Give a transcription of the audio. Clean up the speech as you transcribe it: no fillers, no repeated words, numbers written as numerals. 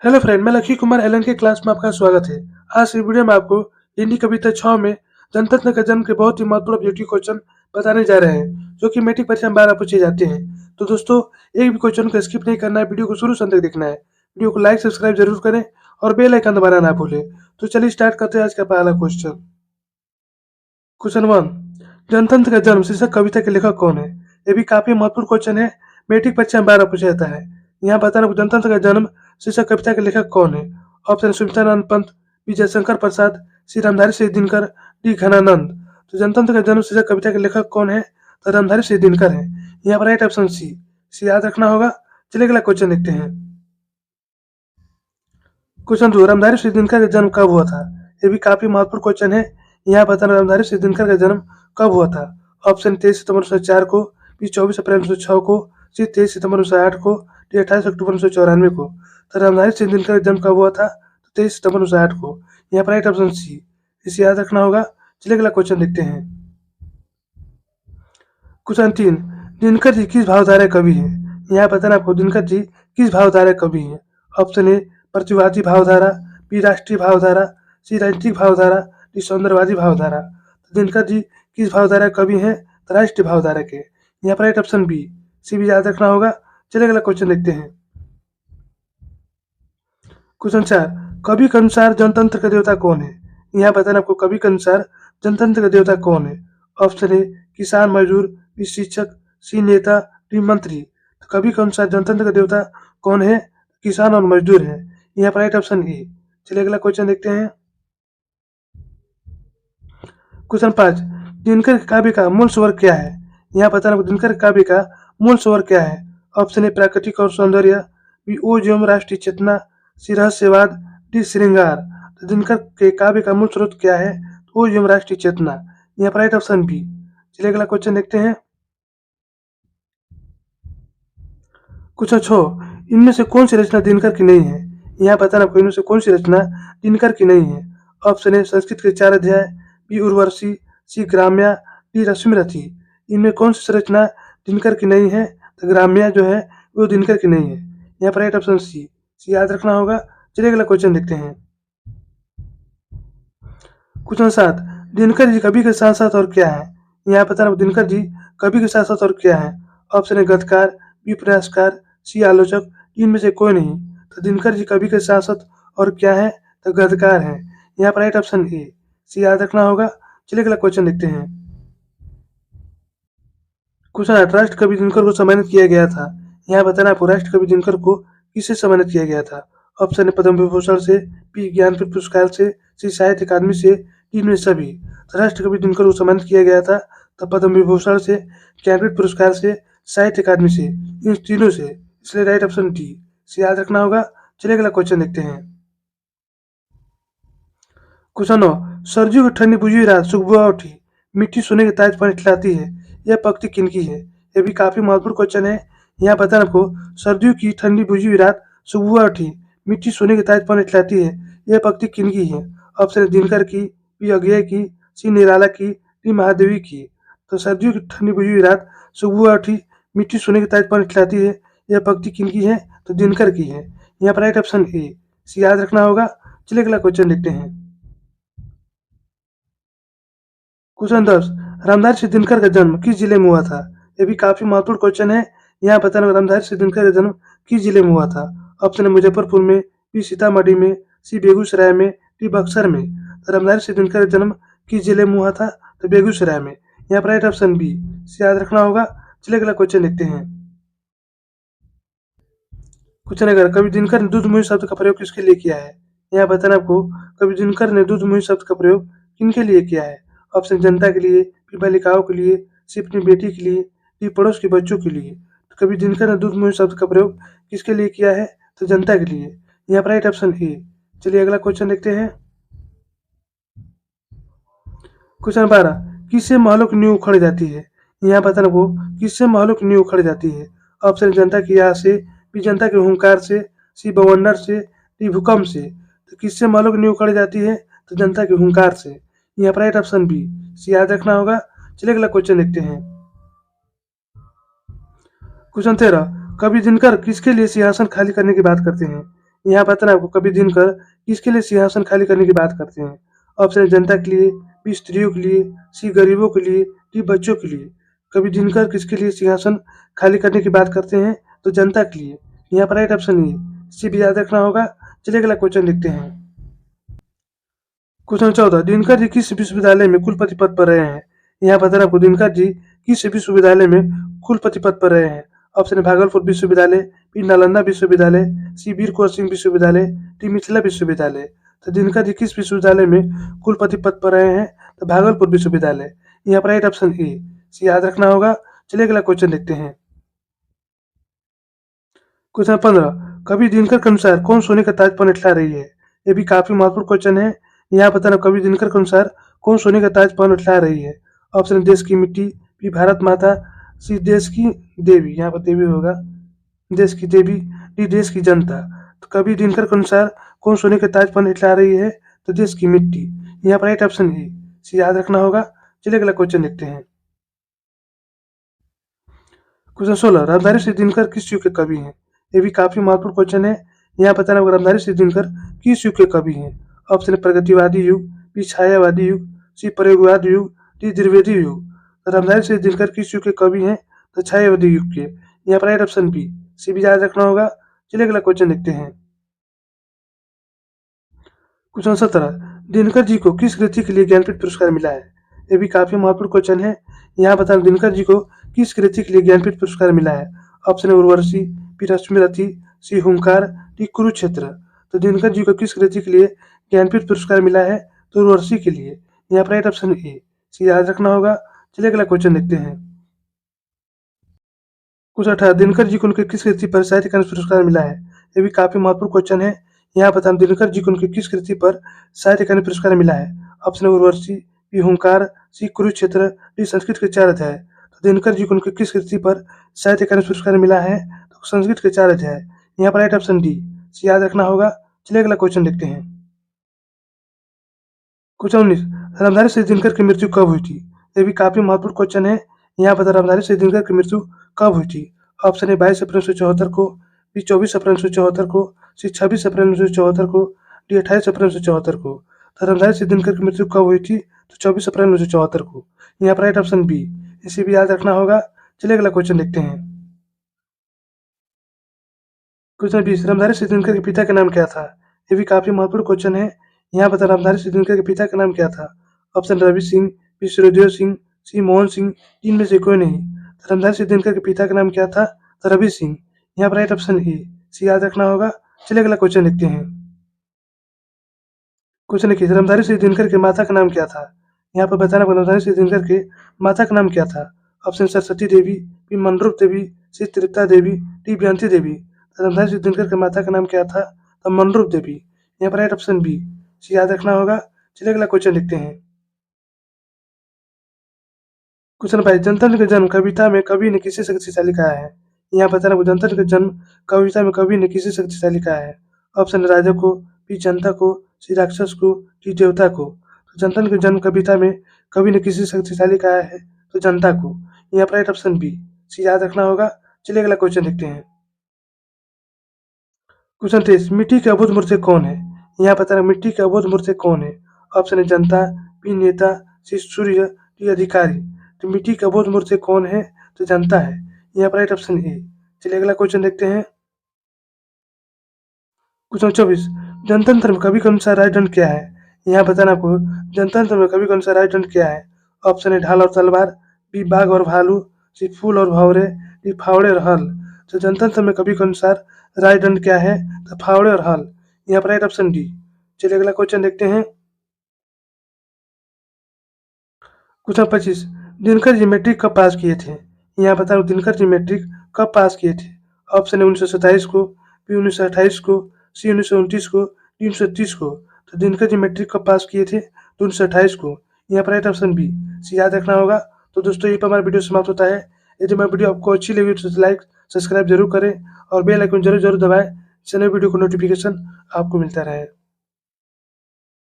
Hello friend, मैं lucky Kumar Elon के class में आपका स्वागत है। आज इस वीडियो में आपको हिंदी कविता 6 में जनतंत्र के जन्म के बहुत ही महत्वपूर्ण ऑब्जेक्टिव क्वेश्चन बताने जा रहे हैं, जो कि मैट्रिक परीक्षा में 12 पूछे जाते हैं। तो दोस्तों, एक भी क्वेश्चन को स्किप नहीं करना है, वीडियो को शुरू से अंत तक देखना है। वीडियो को लाइक सब्सक्राइब जरूर करें और बेल आइकन दबाना ना भूलें। तो चलिए स्टार्ट करते हैं आज का पहला क्वेश्चन। क्वेश्चन 1, जनतंत्र का जन्म शीर्षक कविता के लेखक कौन है? ये भी काफी महत्वपूर्ण क्वेश्चन है, मैट्रिक परीक्षा में 12 पूछा जाता है। यहाँ बताना जनतंत्र का जन्म शीर्षक कविता के लेखक कौन है? Option Sumitranand Pant, Vijay Shankar Prasad, Shri Ramdhari Singh Dinkar, D Ghananand. तो जनतंत्र का जन्म शीर्षक कविता के लेखक कौन है? तो रामधारी सिंह दिनकर है। यहाँ पर राइट ऑप्शन सी याद रखना होगा। चलिए अगला क्वेश्चन देखते हैं। क्वेश्चन 2, रामधारी सिंह दिनकर का जन्म कब हुआ था? ये भी काफी महत्वपूर्ण क्वेश्चन है। यहाँ बताना रामधारी सिंह दिनकर का जन्म कब हुआ था? ऑप्शन 23 सितंबर 1904 को, बी 24 अप्रैल 1906 को, सी 23 सितंबर 1908 को, डी 28 अक्टूबर 1994 को। तो रामधारी सिंह दिनकर का जन्म कब हुआ था? तो 23 सितंबर 1908 को। यहाँ पर राइट ऑप्शन सी, इसे याद रखना होगा। चलिए अगला क्वेश्चन देखते हैं। क्वेश्चन 3, दिनकर जी किस भावधारा कवि है? यहाँ बताना आपको दिनकर जी किस भावधारा कवि है। ऑप्शन ए प्रतिवादी भावधारा, बी राष्ट्रीय भावधारा, सी राजनीतिक भावधारा, डी सौंदर्यवादी भावधारा। तो दिनकर जी किस भावधारा कवि हैं? तो राष्ट्रीय भावधारा के। यहाँ पर राइट ऑप्शन बी, सी भी याद रखना होगा। चलिए अगला क्वेश्चन देखते हैं। क्वेश्चन 4, कवि के अनुसार जनतंत्र का देवता कौन है? यहाँ बताना आपको कवि के अनुसार जनतंत्र का देवता कौन है। ऑप्शन ए किसान मजदूर, बी शिक्षक, सी नेता, डी मंत्री। तो कवि के अनुसार जनतंत्र का देवता कौन है? किसान और मजदूर है। यहाँ पर राइट ऑप्शन ए। चलिए अगला क्वेश्चन देखते हैं। क्वेश्चन 5, दिनकर के काव्य का मूल स्वर क्या है? यहाँ बताना दिनकर के काव्य का मूल स्वर क्या है। ऑप्शन ए प्राकृतिक और सौंदर्य, बी ओज एवं राष्ट्रीय चेतना, सी रहस्यवाद, डी श्रृंगार। तो दिनकर के काव्य का मूल स्रोत क्या है? ओज एवं राष्ट्रीय चेतना। यहाँ पर राइट ऑप्शन बी। चलिए अगला क्वेश्चन देखते हैं। क्वेश्चन 6, इनमें से कौन सी रचना दिनकर की नहीं है? यहाँ बताना आपको इनमें से कौन सी रचना दिनकर की नहीं है। ऑप्शन ए संस्कृत के 4 अध्याय, बी उर्वशी, सी ग्राम्या, डी रश्मिरथी। इनमें कौन सी रचना दिनकर की नहीं है? तो ग्राम्या जो है वो दिनकर की नहीं है। यहाँ पर राइट ऑप्शन सी याद रखना होगा। चलिए अगला क्वेश्चन देखते हैं। क्वेश्चन 7, दिनकर जी कवि के साथ साथ और क्या है? यहाँ बताना दिनकर जी कवि के साथ साथ और क्या है। ऑप्शन ए गद्यकार, बी उपन्यासकार, सी आलोचक, इनमें से कोई नहीं। तो दिनकर जी कवि के साथ साथ और क्या है? तो गद्यकार है। यहाँ पर राइट ऑप्शन ए, सी याद रखना होगा। चलिए अगला क्वेश्चन देखते हैं। क्वेश्चन 8, राष्ट्र कवि दिनकर को सम्मानित किया गया था। यहाँ बताना आपको राष्ट्र कवि दिनकर को किससे सम्मानित किया गया था। ऑप्शन ए पद्म विभूषण से, बी ज्ञानपीठ पुरस्कार से, सी साहित्य अकादमी से, डी इनमें सभी। तो राष्ट्र कवि दिनकर को सम्मानित किया गया था तो पद्म विभूषण से, ज्ञानपीठ पुरस्कार से, साहित्य अकादमी से, इन तीनों से। इसलिए राइट ऑप्शन डी से याद रखना होगा। चलिए अगला क्वेश्चन देखते हैं। क्वेश्चन 9, सर्दियों की ठंडी बुझी हुई रात सुबह उठी, मिट्टी सोने के ताज पर खिलाती है, यह पंक्ति किनकी है? यह भी काफी महत्वपूर्ण क्वेश्चन है। यहाँ बताना आपको सर्दियों की ठंडी बुझी हुई रात सुबह उठी, मिट्टी सोने के ताज पर खिलाती है, यह पंक्ति किनकी है। ऑप्शन दिनकर की, बी अज्ञेय की, सी निराला की, डी महादेवी की। तो सर्दियों की ठंडी बुझी हुई रात सुबह उठी, मिट्टी सोने के ताज पर खिलाती है, यह पंक्ति किनकी है? तो दिनकर की है। यहाँ पर राइट ऑप्शन ए, सी याद रखना होगा। चलिए अगला क्वेश्चन देखते हैं। क्वेश्चन 10, रामधारी सिंह दिनकर का जन्म किस जिले में हुआ था? यह भी काफी महत्वपूर्ण क्वेश्चन है। यहाँ बताना रामधारी सिंह दिनकर का जन्म किस जिले में हुआ था। ऑप्शन है मुजफ्फरपुर में, बी सीतामढ़ी में, सी बेगूसराय में, डी बक्सर में। तो रामधारी सिंह दिनकर का जन्म किस जिले में हुआ था? तो बेगूसराय में। यहाँ पर राइट ऑप्शन बी से याद रखना होगा। चलिए अगला क्वेश्चन देखते हैं। क्वेश्चन 11, कवि दिनकर ने दूध मुहि शब्द का प्रयोग किसके लिए किया है? यहाँ बताना आपको कवि दिनकर ने दूध मुहि शब्द का प्रयोग किनके लिए किया है। ऑप्शन जनता के लिए, फिर बालिकाओं के लिए, सिर्फ अपनी बेटी के लिए, फिर पड़ोस के बच्चों के लिए। तो कवि दिनकर ने दूध मुहि शब्द का प्रयोग किसके लिए किया है? तो जनता के लिए। यहाँ पर राइट ऑप्शन ए। चलिए अगला क्वेश्चन देखते हैं। क्वेश्चन 12, किससे महलों की नींव उखड़ जाती है? यहाँ बताना वो किससे महलों की नींव उखड़ जाती है। ऑप्शन जनता की आह से, बी जनता के हुंकार से, सी बवंडर से, डी भूकंप से। तो किससे महलों की नींव उखड़ जाती है? तो जनता के हुंकार से। यहाँ पर राइट ऑप्शन बी से याद रखना होगा। चलिए अगला क्वेश्चन देखते हैं। क्वेश्चन 13, कवि दिनकर किसके लिए सिंहासन खाली करने की बात करते हैं? यहाँ बताना आपको कवि दिनकर किसके लिए सिंहासन खाली करने की बात करते हैं। ऑप्शन है जनता के लिए, बी स्त्रियों के लिए, सी गरीबों के लिए, डी बच्चों के लिए। कवि दिनकर किसके लिए सिंहासन खाली करने की बात करते हैं, तो जनता के लिए। यहाँ पर राइट ऑप्शन ए, इसे भी याद रखना होगा। चलिए अगला क्वेश्चन देखते हैं। क्वेश्चन 14, दिनकर जी किस विश्वविद्यालय में कुलपति पद पर रहे हैं। यहाँ बताना आपको दिनकर जी किस विश्वविद्यालय में कुलपति पद पर रहे हैं। ऑप्शन है भागलपुर विश्वविद्यालय, बी नालंदा विश्वविद्यालय, सी वीर कुंवर सिंह विश्वविद्यालय, डी मिथिला विश्वविद्यालय। तो दिनकर जी किस विश्वविद्यालय में कुलपति पद पर रहे हैं, तो भागलपुर विश्वविद्यालय। यहाँ पर राइट ऑप्शन ए, इसे याद रखना होगा। चलिए अगला क्वेश्चन देखते हैं। क्वेश्चन 15, कवि दिनकर के अनुसार कौन सोने का ताज पर लटका रही है। ये भी काफी महत्वपूर्ण क्वेश्चन है। यहाँ बताना कवि दिनकर के अनुसार कौन सोने का ताज पर लटका रही है। ऑप्शन देश की मिट्टी, बी भारत माता, सी देश की देवी, यहाँ पर देवी होगा, देश की देवी, डी देश की जनता। तो कवि दिनकर के अनुसार कौन सोने के ताज पर लटका रही है, तो देश की मिट्टी। यहाँ पर राइट ऑप्शन ए, इसे याद रखना होगा। चलिए अगला क्वेश्चन देखते हैं। क्वेश्चन 16, रामधारी सिंह दिनकर किस युग के कवि हैं। ये भी काफी महत्वपूर्ण क्वेश्चन है। यहाँ बताना होगा रामधारी सिंह दिनकर किस युग के कवि हैं। ऑप्शन है प्रगतिवादी युग, बी छायावादी युग, सी प्रयोगवादी युग, डी द्विवेदी युग। तो रामधारी सिंह दिनकर किस युग के कवि हैं, तो छायावादी युग के। यहाँ पर राइट ऑप्शन बी, सी भी याद रखना होगा। चलिए अगला क्वेश्चन देखते हैं। क्वेश्चन 17, दिनकर जी को किस कृति के लिए ज्ञानपीठ पुरस्कार मिला है। ये भी काफी महत्वपूर्ण क्वेश्चन है। यहाँ बताना दिनकर जी को किस कृति के लिए ज्ञानपीठ पुरस्कार मिला है। ऑप्शन है उर्वशी, बी रश्मिरथी, सी हुंकार, डी कुरुक्षेत्र। तो दिनकर जी को किस कृति के लिए ज्ञानपीठ पुरस्कार मिला है, तो उर्वशी के लिए। यहाँ पर राइट ऑप्शन ए, इसे याद रखना होगा। चलिए अगला क्वेश्चन देखते हैं। क्वेश्चन 18, दिनकर जी को उनके किस कृति पर साहित्य अकादमी पुरस्कार मिला है। ये भी काफी महत्वपूर्ण क्वेश्चन है। यहाँ बताना दिनकर जी को उनके किस कृति पर साहित्य अकादमी पुरस्कार मिला है। ऑप्शन है उर्वशी, बी हुंकार, सी कुरुक्षेत्र, डी संस्कृत के 4 अध्याय। तो दिनकर जी को उनके किस कृति पर साहित्य अकादमी पुरस्कार मिला है, तो संस्कृत के 4 अध्याय। यहाँ पर राइट ऑप्शन डी, इसे याद रखना होगा। चलिए अगला क्वेश्चन देखते हैं। क्वेश्चन 19, रामधारी सिंह दिनकर की मृत्यु कब हुई थी। ये भी काफी महत्वपूर्ण क्वेश्चन है। यहाँ बता रामधारी सिंह दिनकर की मृत्यु कब हुई थी। ऑप्शन है 22 अप्रैल 1974 को, बी 24 अप्रैल 1974 को, सी 26 अप्रैल 1974 को, डी 28 अप्रैल 1974 को। तो रामधारी सिंह दिनकर की मृत्यु कब हुई थी, तो 24 अप्रैल 1974 को। यहाँ पर राइट ऑप्शन बी, इसे भी याद रखना होगा। चलिए अगला क्वेश्चन देखते हैं। क्वेश्चन 20, रामधारी सिंह दिनकर के पिता का नाम क्या था। ये भी काफी महत्वपूर्ण क्वेश्चन है। यहाँ बता रामधारी सिंह दिनकर के पिता का नाम क्या था। ऑप्शन रवि सिंह, बी सूर्यदेव सिंह, सी मोहन सिंह, तीन में से कोई नहीं। तो रामधारी सिंह दिनकर के पिता का नाम क्या था, तो रवि सिंह। यहाँ पर राइट ऑप्शन ए, सी याद रखना होगा। चलिए अगला क्वेश्चन देखते हैं। क्वेश्चन 21, रामधारी सिंह दिनकर के माता का नाम क्या था। यहाँ पर बताना रामधारी सिंह दिनकर के माता का नाम क्या था। ऑप्शन सरस्वती देवी, बी मनरूप देवी, सी तृप्ता देवी, डी बेअंती देवी। तो रामधारी सिंह दिनकर के माता का नाम क्या था, तो मनरूप देवी। यहाँ पर राइट ऑप्शन बी, इसे याद रखना होगा। चलिए अगला क्वेश्चन देखते हैं। क्वेश्चन 22, जनतंत्र का जन्म कविता में कवि ने किसे शक्तिशाली कहा है। यहाँ बताना जनतंत्र का जन्म कविता में कवि ने किसे शक्तिशाली कहा है। ऑप्शन राजा को, बी जनता को, सी राक्षस को, डी देवता को। तो जनतंत्र के जन्म कविता में कवि ने किसे शक्तिशाली कहा है, तो जनता को। यहाँ पर राइट ऑप्शन बी, सी याद रखना होगा। चलिए अगला क्वेश्चन देखते हैं। क्वेश्चन 23, मिट्टी के अबोध मूर्ति कौन है। यहाँ बताना मिट्टी के अबोध मूर्ति कौन है। ऑप्शन है जनता, बी नेता, सी सूर्य, डी अधिकारी। तो मिट्टी के अबोध मूर्ति कौन है, तो जनता है। यहाँ पर राइट ऑप्शन ए। चलिए अगला क्वेश्चन देखते हैं। क्वेश्चन 24, जनतंत्र में कवि के अनुसार राजदंड क्या है। यहाँ बताना आपको जनतंत्र में कवि के अनुसार राजदंड क्या है। ऑप्शन है ढाल और तलवार, बी बाघ और भालू, सी फूल और भंवरे, डी फावड़े और हल। तो जनतंत्र में कवि के अनुसार राजदंड क्या है, तो फावड़े और हल। यहाँ पर राइट ऑप्शन डी। चलिए अगला क्वेश्चन देखते हैं। क्वेश्चन 25, दिनकर जी मैट्रिक कब पास किए थे। यहाँ बताओ दिनकर जी मैट्रिक कब पास किए थे। ऑप्शन है 1927 को, बी 1928 को, सी 1929 को, डी 1930 को। तो दिनकर जी मैट्रिक कब पास किए थे, तो 1928 को। यहाँ पर राइट ऑप्शन बी, सी याद रखना होगा। तो दोस्तों यहीं पर हमारा वीडियो समाप्त होता है। यदि हमारी वीडियो आपको अच्छी लगी तो लाइक सब्सक्राइब जरूर करें और बेल आइकन जरूर दबाएं, जिससे नई वीडियो को नोटिफिकेशन आपको मिलता रहे।